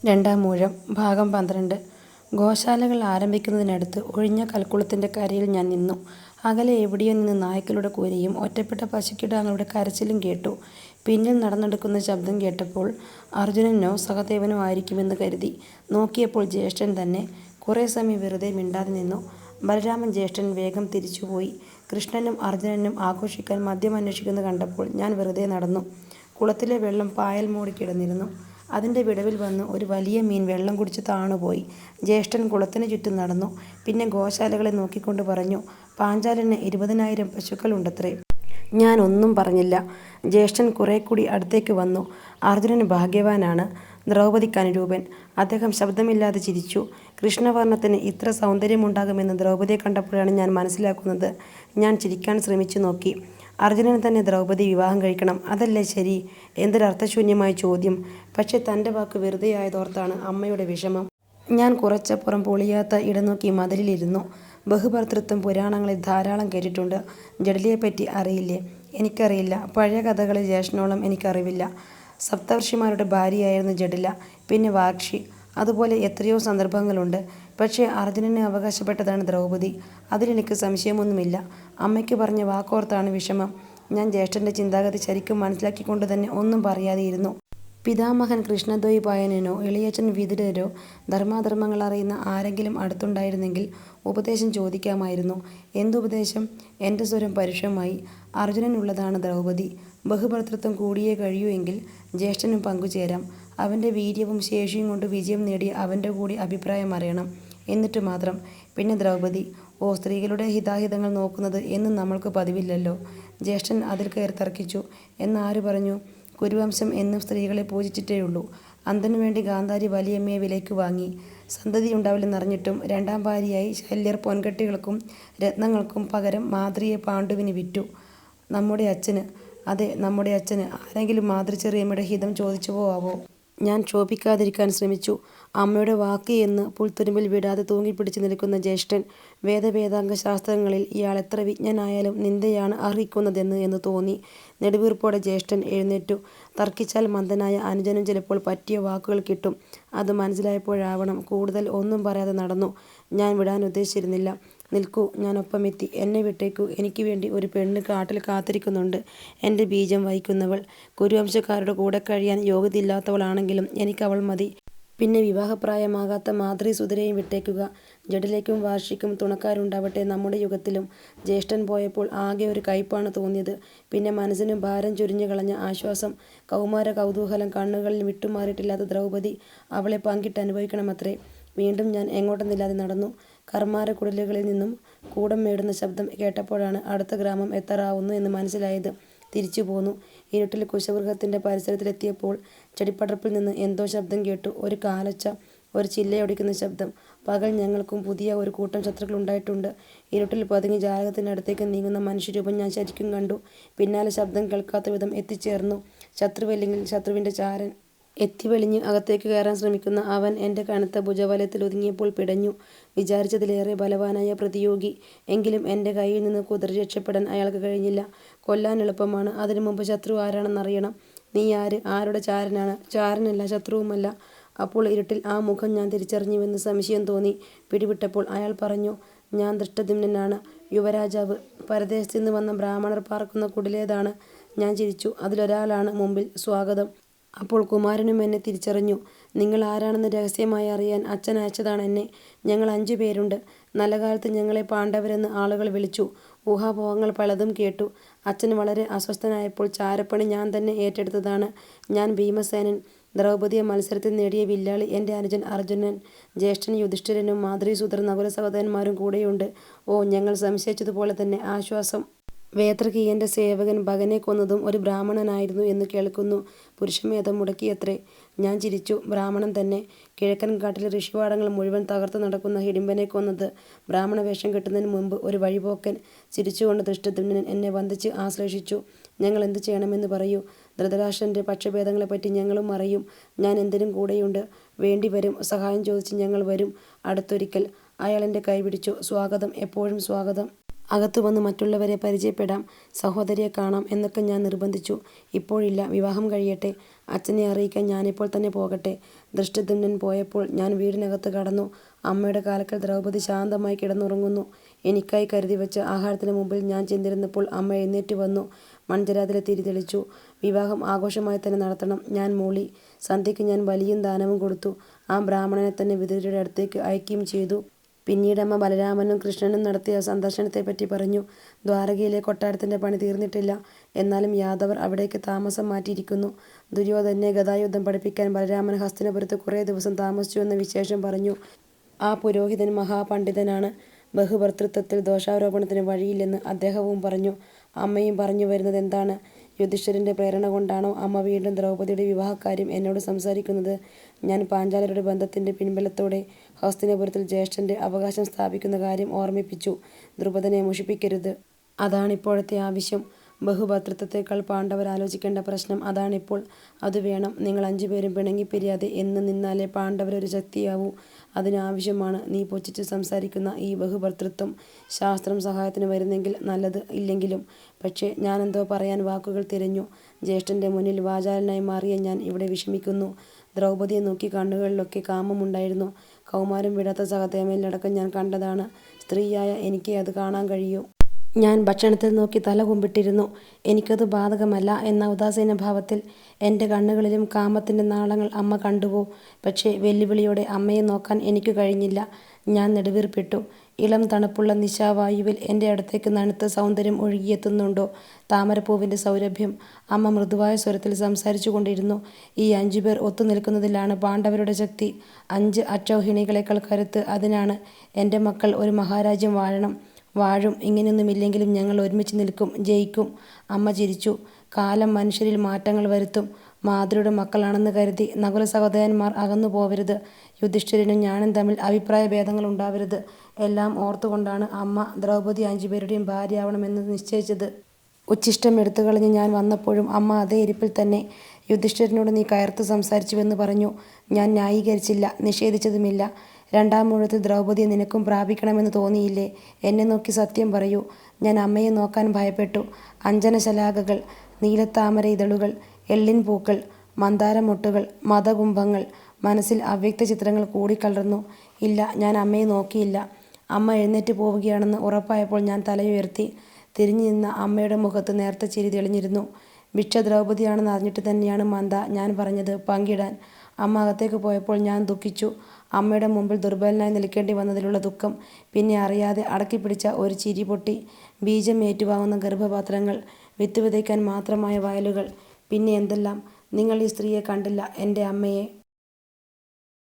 രണ്ടാം ഊഴം ഭാഗം 12. ഗോശാലകൾ ആരംഭിക്കുന്നതിനടുത്ത് ഒഴിഞ്ഞ കൽക്കുളത്തിൻ്റെ കരയിൽ ഞാൻ നിന്നു. അകലെ എവിടെയോ നിന്ന് നായ്ക്കളുടെ കുരയും ഒറ്റപ്പെട്ട പശുക്കിടാങ്ങളുടെ കരച്ചിലും കേട്ടു. പിന്നിൽ നടന്നെടുക്കുന്ന ശബ്ദം കേട്ടപ്പോൾ അർജുനനോ സഹദേവനോ ആയിരിക്കുമെന്ന് കരുതി. നോക്കിയപ്പോൾ ജ്യേഷ്ഠൻ തന്നെ. കുറേ സമയം വെറുതെ മിണ്ടാതെ നിന്നു. ബലരാമൻ ജ്യേഷ്ഠൻ വേഗം തിരിച്ചുപോയി. കൃഷ്ണനും അർജുനനും ആഘോഷിക്കാൻ മദ്യം അന്വേഷിക്കുന്നത് കണ്ടപ്പോൾ ഞാൻ വെറുതെ നടന്നു. കുളത്തിലെ വെള്ളം പായൽ മൂടി കിടന്നിരുന്നു. അതിൻ്റെ വിടവിൽ വന്ന് ഒരു വലിയ മീൻ വെള്ളം കുടിച്ച് താണുപോയി. ജ്യേഷ്ഠൻ കുളത്തിന് ചുറ്റും നടന്നു. പിന്നെ ഗോശാലകളെ നോക്കിക്കൊണ്ട് പറഞ്ഞു, പാഞ്ചാലന് 20,000 പശുക്കളുണ്ടത്രേ. ഞാൻ ഒന്നും പറഞ്ഞില്ല. ജ്യേഷ്ഠൻ കുറേക്കൂടി അടുത്തേക്ക് വന്നു. അർജുനൻ ഭാഗ്യവാനാണ്, ദ്രൗപദിക്ക് അനുരൂപൻ. അദ്ദേഹം ശബ്ദമില്ലാതെ ചിരിച്ചു. കൃഷ്ണവർണ്ണത്തിന് ഇത്ര സൗന്ദര്യമുണ്ടാകുമെന്ന് ദ്രൗപദിയെ കണ്ടപ്പോഴാണ് ഞാൻ മനസ്സിലാക്കുന്നത്. ഞാൻ ചിരിക്കാൻ ശ്രമിച്ചു നോക്കി. അർജുനൻ തന്നെ ദ്രൗപദി വിവാഹം കഴിക്കണം, അതല്ലേ ശരി? എന്തൊരർത്ഥശൂന്യമായ ചോദ്യം. പക്ഷെ തൻ്റെ വാക്ക് വെറുതെയായതോർത്താണ് അമ്മയുടെ വിഷമം. ഞാൻ കുറച്ചപ്പുറം പൊളിയാത്ത ഇടനോക്കി മതിലിലിരുന്നു. ബഹുഭർതൃത്വം പുരാണങ്ങളിൽ ധാരാളം കേട്ടിട്ടുണ്ട്. ജഡലിയെപ്പറ്റി അറിയില്ലേ? എനിക്കറിയില്ല. പഴയ കഥകളിൽ ജ്യേഷ്ഠനോളം എനിക്കറിവില്ല. സപ്തർഷിമാരുടെ ഭാര്യയായിരുന്നു ജഡല, പിന്നെ വാർക്ഷി. അതുപോലെ എത്രയോ സന്ദർഭങ്ങളുണ്ട്. പക്ഷേ അർജുനന് അവകാശപ്പെട്ടതാണ് ദ്രൗപദി. അതിലെനിക്ക് സംശയമൊന്നുമില്ല. അമ്മയ്ക്ക് പറഞ്ഞ വാക്കോർത്താണ് വിഷമം. ഞാൻ ജ്യേഷ്ഠൻ്റെ ചിന്താഗതി ശരിക്കും മനസ്സിലാക്കിക്കൊണ്ട് തന്നെ ഒന്നും പറയാതെയിരുന്നു. പിതാമഹൻ കൃഷ്ണദ്വൈപായനനോ ഇളയച്ചൻ വിതുരരോ ധർമാധർമ്മങ്ങൾ അറിയുന്ന ആരെങ്കിലും അടുത്തുണ്ടായിരുന്നെങ്കിൽ ഉപദേശം ചോദിക്കാമായിരുന്നു. എന്തുപദേശം? എൻ്റെ സ്വരം പരുഷമായി. അർജുനനുള്ളതാണ് ദ്രൗപദി. ബഹുഭർതൃത്വം കൂടിയേ കഴിയൂ എങ്കിൽ ജ്യേഷ്ഠനും പങ്കുചേരാം. അവൻ്റെ വീര്യവും ശേഷിയും കൊണ്ട് വിജയം നേടിയ അവൻ്റെ കൂടി അഭിപ്രായം അറിയണം. എന്നിട്ട് മാത്രം. പിന്നെ ദ്രൗപദി. ഓ, സ്ത്രീകളുടെ ഹിതാഹിതങ്ങൾ നോക്കുന്നത് എന്നും നമ്മൾക്ക് പതിവില്ലല്ലോ. ജ്യേഷ്ഠൻ അതിൽ കയറി തർക്കിച്ചു. എന്നാര് പറഞ്ഞു? കുരുവംശം എന്നും സ്ത്രീകളെ പൂജിച്ചിട്ടേയുള്ളൂ. അന്തനു വേണ്ടി ഗാന്ധാരി വലിയമ്മയെ വിലയ്ക്ക് വാങ്ങി. സന്തതിയുണ്ടാവില്ലെന്നറിഞ്ഞിട്ടും രണ്ടാം ഭാര്യയായി ശല്യർ പൊൻകെട്ടികൾക്കും രത്നങ്ങൾക്കും പകരം മാതൃയെ പാണ്ഡുവിന് വിറ്റു. നമ്മുടെ അച്ഛന്, അതെ നമ്മുടെ അച്ഛന്, ആരെങ്കിലും മാതൃചെറിയമ്മയുടെ ഹിതം ചോദിച്ചുവോ ആവോ? ഞാൻ ക്ഷോഭിക്കാതിരിക്കാൻ ശ്രമിച്ചു. അമ്മയുടെ വാക്ക് എന്ന് പുൽത്തുരുമ്പിൽ വിടാതെ തൂങ്ങിപ്പിടിച്ച് നിൽക്കുന്ന ജ്യേഷ്ഠൻ. വേദവേദാംഗ ശാസ്ത്രങ്ങളിൽ ഇയാൾ എത്ര വിജ്ഞനായാലും നിന്ദയാണ് അർഹിക്കുന്നതെന്ന് എന്ന് തോന്നി. നെടുവീർപ്പോടെ ജ്യേഷ്ഠൻ എഴുന്നേറ്റു. തർക്കിച്ചാൽ മന്ദനായ അനുജനും ചിലപ്പോൾ പറ്റിയ വാക്കുകൾ കിട്ടും. അത് മനസ്സിലായപ്പോഴാവണം കൂടുതൽ ഒന്നും പറയാതെ നടന്നു. ഞാൻ വിടാൻ ഉദ്ദേശിച്ചിരുന്നില്ല. നിൽക്കൂ, ഞാനൊപ്പമെത്തി. എന്നെ വിട്ടേക്കൂ. എനിക്ക് വേണ്ടി ഒരു പെണ്ണ് കാട്ടിൽ കാത്തിരിക്കുന്നുണ്ട്. എൻ്റെ ബീജം വഹിക്കുന്നവൾ. കുരുവംശക്കാരുടെ കൂടെ കഴിയാൻ യോഗ്യതയില്ലാത്തവളാണെങ്കിലും എനിക്കവൾ മതി. പിന്നെ വിവാഹപ്രായമാകാത്ത മാതൃസുതരെയും വിട്ടേക്കുക. ജഡലേക്കും വാർഷിക്കും തുണക്കാരുണ്ടാവട്ടെ നമ്മുടെ യുഗത്തിലും. ജ്യേഷ്ഠൻ പോയപ്പോൾ ആകെ ഒരു കയ്പാണ് തോന്നിയത്. പിന്നെ മനസ്സിന് ഭാരം ചൊരിഞ്ഞു കളഞ്ഞ ആശ്വാസം. കൗമാര കൗതൂഹലം കണ്ണുകളിൽ വിട്ടുമാറിയിട്ടില്ലാത്ത ദ്രൗപദി. അവളെ പങ്കിട്ട് അനുഭവിക്കണമത്രേ. വീണ്ടും ഞാൻ എങ്ങോട്ടെന്നില്ലാതെ നടന്നു. കർമാര കുടിലുകളിൽ നിന്നും കൂടം മേടുന്ന ശബ്ദം കേട്ടപ്പോഴാണ് അടുത്ത ഗ്രാമം എത്താറാവുന്നു എന്ന് മനസ്സിലായത്. തിരിച്ചു പോന്നു. ഇരുട്ടിൽ കുശവൃഹത്തിൻ്റെ പരിസരത്തിലെത്തിയപ്പോൾ ചെടിപ്പടർപ്പിൽ നിന്ന് എന്തോ ശബ്ദം കേട്ടു. ഒരു കാലൊച്ച, ഒരു ചില്ലയൊടിക്കുന്ന ശബ്ദം. പകൽ ഞങ്ങൾക്കും പുതിയ ഒരു കൂട്ടം ശത്രുക്കൾ ഉണ്ടായിട്ടുണ്ട്. ഇരുട്ടിൽ പതുങ്ങി ജാലകത്തിനടുത്തേക്ക് നീങ്ങുന്ന മനുഷ്യരൂപം ഞാൻ ശരിക്കും കണ്ടു. പിന്നാലെ ശബ്ദം കേൾക്കാത്ത വിധം എത്തിച്ചേർന്നു. ശത്രുവല്ലെങ്കിൽ ശത്രുവിൻ്റെ ചാരൻ. എത്തിവെളിഞ്ഞ് അകത്തേക്ക് കയറാൻ ശ്രമിക്കുന്ന അവൻ എൻ്റെ കനത്ത ഭുജവലയത്തിൽ ഒതുങ്ങിയപ്പോൾ പിടഞ്ഞു. വിചാരിച്ചതിലേറെ ബലവാനായ പ്രതിയോഗി. എങ്കിലും എൻ്റെ കയ്യിൽ നിന്ന് കുതറി രക്ഷപ്പെടാൻ അയാൾക്ക് കഴിഞ്ഞില്ല. കൊല്ലാൻ എളുപ്പമാണ്. അതിനു മുമ്പ് ശത്രു ആരാണെന്നറിയണം. നീ ആര്? ആരുടെ ചാരനാണ്? ചാരനല്ല, ശത്രുവുമല്ല. അപ്പോൾ ഇരുട്ടിൽ ആ മുഖം ഞാൻ തിരിച്ചറിഞ്ഞുവെന്ന് സംശയം തോന്നി. പിടിവിട്ടപ്പോൾ അയാൾ പറഞ്ഞു, ഞാൻ ദൃഷ്ടദ്യുമ്നനാണ്, യുവരാജാവ്. പരദേശത്ത് നിന്ന് വന്ന ബ്രാഹ്മണർ പാർക്കുന്ന കുടിലേതാണ്. ഞാൻ ചിരിച്ചു. അതിലൊരാളാണ് മുമ്പിൽ. സ്വാഗതം. അപ്പോൾ കുമാരനും എന്നെ തിരിച്ചറിഞ്ഞു. നിങ്ങൾ ആരാണെന്ന് രഹസ്യമായി അറിയാൻ അച്ഛൻ അയച്ചതാണ് എന്നെ. ഞങ്ങൾ 5 പേരുണ്ട്. നല്ല കാലത്ത് ഞങ്ങളെ പാണ്ഡവരെന്ന് ആളുകൾ വിളിച്ചു. ഊഹാപോഹങ്ങൾ പലതും കേട്ടു. അച്ഛൻ വളരെ അസ്വസ്ഥനായപ്പോൾ ചാരപ്പണി ഞാൻ തന്നെ ഏറ്റെടുത്തതാണ്. ഞാൻ ഭീമസേനൻ. ദ്രൗപദിയെ മത്സരത്തിൽ നേടിയ വില്ലാളി എൻ്റെ അനുജൻ അർജുനൻ. ജ്യേഷ്ഠൻ യുധിഷ്ഠിരനും മാതൃസൂദർ നകുല സഹോദരന്മാരും കൂടെയുണ്ട്. ഓ, ഞങ്ങൾ സംശയിച്ചതുപോലെ തന്നെ. ആശ്വാസം. വേത്രകീയൻ്റെ സേവകൻ ഭഗനെ കൊന്നതും ഒരു ബ്രാഹ്മണനായിരുന്നു എന്ന് കേൾക്കുന്നു. പുരുഷമേധം മുടക്കിയത്രേ. ഞാൻ ചിരിച്ചു. ബ്രാഹ്മണൻ തന്നെ. കിഴക്കൻ കാട്ടിലെ ഋഷിവാടങ്ങൾ മുഴുവൻ തകർത്ത് നടക്കുന്ന ഹിഡിംബനെ കൊന്നത് ബ്രാഹ്മണ വേഷം കെട്ടുന്നതിന് മുമ്പ് ഒരു വഴിപോക്കൻ. ചിരിച്ചുകൊണ്ട് ദൃഷ്ടദ്യുമ്നൻ എന്നെ വന്ദിച്ച് ആശ്ലേഷിച്ചു. ഞങ്ങൾ എന്ത് ചെയ്യണമെന്ന് പറയൂ. ധൃതരാഷ്ട്രൻ്റെ പക്ഷഭേദങ്ങളെപ്പറ്റി ഞങ്ങളും അറിയും. ഞാൻ എന്തിനും കൂടെയുണ്ട്. വേണ്ടി വരും. സഹായം ചോദിച്ച് ഞങ്ങൾ വരും അടുത്തൊരിക്കൽ. അയാൾ എൻ്റെ കൈ പിടിച്ചു. സ്വാഗതം, എപ്പോഴും സ്വാഗതം. അകത്തു വന്ന് മറ്റുള്ളവരെ പരിചയപ്പെടാം, സഹോദരിയെ കാണാം എന്നൊക്കെ ഞാൻ നിർബന്ധിച്ചു. ഇപ്പോഴില്ല, വിവാഹം കഴിയട്ടെ. അച്ഛനെ അറിയിക്കാൻ ഞാനിപ്പോൾ തന്നെ പോകട്ടെ. ദൃഷ്ടദ്യുമ്നൻ പോയപ്പോൾ ഞാൻ വീടിനകത്ത് കടന്നു. അമ്മയുടെ കാൽക്കൽ ദ്രൗപദി ശാന്തമായി കിടന്നുറങ്ങുന്നു. എനിക്കായി കരുതി വെച്ച ആഹാരത്തിന് മുമ്പിൽ ഞാൻ ചെന്നിരുന്നപ്പോൾ അമ്മ എഴുന്നേറ്റ് വന്നു. മൺചരാതിലെ തിരി തെളിച്ചു. വിവാഹം ആഘോഷമായി തന്നെ നടത്തണം, ഞാൻ മൂളി. സന്ധ്യയ്ക്ക് ഞാൻ ബലിയും ദാനവും കൊടുത്തു. ആ ബ്രാഹ്മണനെ തന്നെ വിതുരരുടെ അടുത്തേക്ക് അയക്കുകയും ചെയ്തു. പിന്നീട് അമ്മ ബലരാമനും കൃഷ്ണനും നടത്തിയ സന്ദർശനത്തെപ്പറ്റി പറഞ്ഞു. ദ്വാരകയിലെ കൊട്ടാരത്തിൻ്റെ പണി തീർന്നിട്ടില്ല. എന്നാലും യാദവർ അവിടേക്ക് താമസം മാറ്റിയിരിക്കുന്നു. ദുര്യോധനെ ഗദായുദ്ധം പഠിപ്പിക്കാൻ ബലരാമൻ ഹസ്തിനപുരത്ത് കുറേ ദിവസം താമസിച്ചു എന്ന വിശേഷം പറഞ്ഞു. ആ പുരോഹിതൻ മഹാപണ്ഡിതനാണ്. ബഹുഭർതൃത്വത്തിൽ ദോഷാരോപണത്തിന് വഴിയില്ലെന്ന് അദ്ദേഹവും പറഞ്ഞു. അമ്മയും പറഞ്ഞു വരുന്നത് എന്താണ്? യുധിഷ്ഠിരൻ്റെ പ്രേരണ കൊണ്ടാണോ അമ്മ വീണ്ടും ദ്രൗപദിയുടെ വിവാഹക്കാര്യം എന്നോട് സംസാരിക്കുന്നത്? ഞാൻ പാഞ്ചാലരുടെ ബന്ധത്തിൻ്റെ പിൻബലത്തോടെ ഹസ്തിനപുരത്തിൽ ജ്യേഷ്ഠൻ്റെ അവകാശം സ്ഥാപിക്കുന്ന കാര്യം ഓർമ്മിപ്പിച്ചു. ദ്രുപദനെ മുഷിപ്പിക്കരുത്. അതാണിപ്പോഴത്തെ ആവശ്യം. ബഹുഭർതൃത്വത്തേക്കാൾ പാണ്ഡവർ ആലോചിക്കേണ്ട പ്രശ്നം അതാണിപ്പോൾ. അത് വേണം. നിങ്ങൾ 5 പേരും പിണങ്ങിപ്പിരിയാതെ എന്ന് നിന്നാലേ പാണ്ഡവർ ഒരു ശക്തിയാവൂ. അതിനാവശ്യമാണ് നീ പുച്ഛിച്ച് സംസാരിക്കുന്ന ഈ ബഹുഭർതൃത്വം. ശാസ്ത്രം സഹായത്തിന് വരുന്നെങ്കിൽ നല്ലത്, ഇല്ലെങ്കിലും. പക്ഷേ ഞാനെന്തോ പറയാൻ വാക്കുകൾ തിരഞ്ഞു. ജ്യേഷ്ഠൻ്റെ മുന്നിൽ വാചാലനായി മാറിയ ഞാൻ ഇവിടെ വിഷമിക്കുന്നു. ദ്രൗപദിയെ നോക്കി കണ്ണുകളിലൊക്കെ കാമമുണ്ടായിരുന്നു. കൗമാരം വിടാത്ത സഹധർമ്മിണിയടക്കം ഞാൻ കണ്ടതാണ്. സ്ത്രീയായ എനിക്കേ അത് കാണാൻ കഴിയൂ. ഞാൻ ഭക്ഷണത്തിൽ നോക്കി തല കുമ്പിട്ടിരുന്നു. എനിക്കത് ബാധകമല്ല എന്ന ഉദാസീന ഭാവത്തിൽ. എൻ്റെ കണ്ണുകളിലും കാമത്തിൻ്റെ നാളങ്ങൾ അമ്മ കണ്ടുവോ? പക്ഷേ വെല്ലുവിളിയോടെ അമ്മയെ നോക്കാൻ എനിക്ക് കഴിഞ്ഞില്ല. ഞാൻ നെടുവീർപ്പിട്ടു. ഇളം തണുപ്പുള്ള നിശാവായുവിൽ എൻ്റെ അടുത്തേക്ക് നനുത്ത സൗന്ദര്യം ഒഴുകിയെത്തുന്നുണ്ടോ? താമരപ്പൂവിൻ്റെ സൗരഭ്യം. അമ്മ മൃദുവായ സ്വരത്തിൽ സംസാരിച്ചു കൊണ്ടിരുന്നു. ഈ 5 പേർ ഒത്തുനിൽക്കുന്നതിലാണ് പാണ്ഡവരുടെ ശക്തി. 5 അക്ഷൗഹിണികളേക്കാൾ കരുത്ത് അതിനാണ്. എൻ്റെ മക്കൾ ഒരു മഹാരാജ്യം വാഴണം. വാഴും. ഇങ്ങനെയൊന്നുമില്ലെങ്കിലും ഞങ്ങൾ ഒരുമിച്ച് നിൽക്കും, ജയിക്കും. അമ്മ ചിരിച്ചു. കാലം മനുഷ്യരിൽ മാറ്റങ്ങൾ വരുത്തും. മാതൃയുടെ മക്കളാണെന്ന് കരുതി നകുല സഹോദരന്മാർ അകന്നു പോവരുത്. യുധിഷ്ഠിരനും ഞാനും തമ്മിൽ അഭിപ്രായ ഭേദങ്ങൾ ഉണ്ടാവരുത്. എല്ലാം ഓർത്തുകൊണ്ടാണ് അമ്മ ദ്രൗപദി 5 പേരുടെയും ഭാര്യയാവണമെന്ന് നിശ്ചയിച്ചത്. ഉച്ഛിഷ്ടം എടുത്തുകളഞ്ഞ് ഞാൻ വന്നപ്പോഴും അമ്മ അതേ ഇരിപ്പിൽ തന്നെ. യുധിഷ്ഠിരനോട് നീ കയർത്ത് സംസാരിച്ചുവെന്ന് പറഞ്ഞു. ഞാൻ ന്യായീകരിച്ചില്ല, നിഷേധിച്ചതുമില്ല. 2ാം ഊഴത്തിൽ ദ്രൗപദിയെ നിനക്കും പ്രാപിക്കണമെന്ന് തോന്നിയില്ലേ? എന്നെ നോക്കി സത്യം പറയൂ. ഞാൻ അമ്മയെ നോക്കാൻ ഭയപ്പെട്ടു. അഞ്ജനശലാകകൾ, നീലത്താമര ഇതളുകൾ, എള്ളിൻ പൂക്കൾ, മന്ദാരമൊട്ടുകൾ, മദകുംഭങ്ങൾ. മനസ്സിൽ അവ്യക്ത ചിത്രങ്ങൾ കൂടിക്കലർന്നു. ഇല്ല, ഞാൻ അമ്മയെ നോക്കിയില്ല. അമ്മ എഴുന്നേറ്റ് പോവുകയാണെന്ന് ഉറപ്പായപ്പോൾ ഞാൻ തലയുയർത്തി. തിരിഞ്ഞു നിന്ന അമ്മയുടെ മുഖത്ത് നേർത്ത ചിരി തെളിഞ്ഞിരുന്നു. ഭിക്ഷ ദ്രൗപദിയാണെന്ന് അറിഞ്ഞിട്ട് തന്നെയാണ് മന്ദ ഞാൻ പറഞ്ഞത് പങ്കിടാൻ. അമ്മ അകത്തേക്ക് പോയപ്പോൾ ഞാൻ ദുഃഖിച്ചു. അമ്മയുടെ മുമ്പിൽ ദുർബലനായി നിൽക്കേണ്ടി വന്നതിലുള്ള ദുഃഖം. പിന്നെ അറിയാതെ അടക്കിപ്പിടിച്ച ഒരു ചിരി പൊട്ടി. ബീജം ഏറ്റുവാങ്ങുന്ന ഗർഭപാത്രങ്ങൾ, വിത്ത് വിതയ്ക്കാൻ മാത്രമായ വയലുകൾ, പിന്നെ എന്തെല്ലാം. നിങ്ങൾ ഈ സ്ത്രീയെ കണ്ടില്ല, എൻ്റെ അമ്മയെ.